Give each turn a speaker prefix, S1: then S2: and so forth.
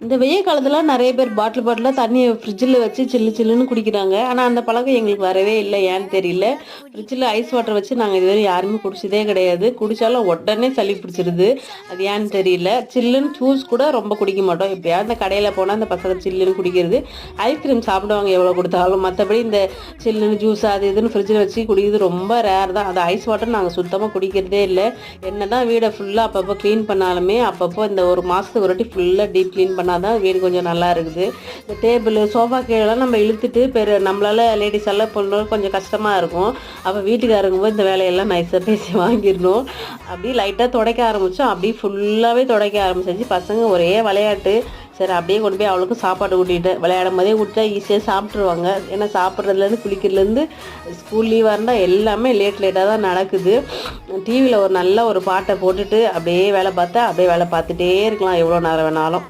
S1: இந்த வெயில் காலத்துல நெறைய பேர் பாட்டிலா தண்ணிய ஃப்ரிட்ஜில வச்சு சில்லு சில்லுன்னு குடிக்கிறாங்க. ஆனா, அந்த பழக்கம் எங்களுக்கு வரவே இல்ல. ஏன்னு தெரியல. ஃப்ரிட்ஜில ஐஸ் வாட்டர் வச்சு நாங்க இதுவரை யாருமே குடிச்சதே கிடையாது. குடிச்சாலும் உடனே சளி பிடிச்சிருது. அது ஏன்னு தெரியல. சில்லுன்னு ஜூஸ் கூட ரொம்ப குடிக்க மாட்டோம். எப்பயாவது இந்த கடையில போனா அந்த பசங்க சில்லுன்னு குடிக்கிறது. ஐஸ்கிரீம் சாப்பிடுவாங்க எவ்வளோ குடுத்தாலும். மத்தபடி இந்த சில்லுன்னு ஜூஸ் அது இதுன்னு ஃப்ரிட்ஜில வச்சு குடிக்கிறது ரொம்ப ரேர் தான். அது ஐஸ் வாட்டர் நாங்க சுத்தமா குடிக்கிறதே இல்ல. என்னதான் வீட ஃபுல்லா அப்பப்போ கிளீன் பண்ணாலுமே, அப்பப்போ இந்த 1 மாசத்துக்கு ஒரு வாட்டி ஃபுல்லா டீப் கிளீன் பண்ணா தான் வீடு கொஞ்சம் நல்லா இருக்குது. இந்த டேபிளு, சோஃபா கீழலாம் நம்ம இழுத்துட்டு நம்மளால லேடீஸ் எல்லாம் பண்ணுறது கொஞ்சம் கஷ்டமா இருக்கும். அப்போ வீட்டுக்காரங்க இருக்கும்போது இந்த வேலையெல்லாம் நைஸா பேசி வாங்கிடணும். அப்படியே லைட்டாக துடைக்க ஆரம்பிச்சோம். அப்படியே ஃபுல்லாவே துடைக்க ஆரம்பிச்சாச்சு. பசங்க ஒரே விளையாட்டு. சரி அப்படியே கொண்டு போய் அவளுக்கும் சாப்பாடு ஊட்டிட்டேன். விளையாடும் போதே ஊட்டிட்டா ஈஸியாக சாப்பிட்ருவாங்க. ஏன்னா சாப்பிட்றதுலேருந்து குளிக்கிறதுலேருந்து ஸ்கூல் லீவாக இருந்தால் எல்லாமே லேட்டாக தான் நடக்குது. டிவியில் ஒரு நல்ல ஒரு பாட்டை போட்டுட்டு அப்படியே வேலை பார்த்தா அப்படியே வேலை பார்த்துட்டே இருக்கலாம் எவ்வளோ நேரம் வேணாலும்.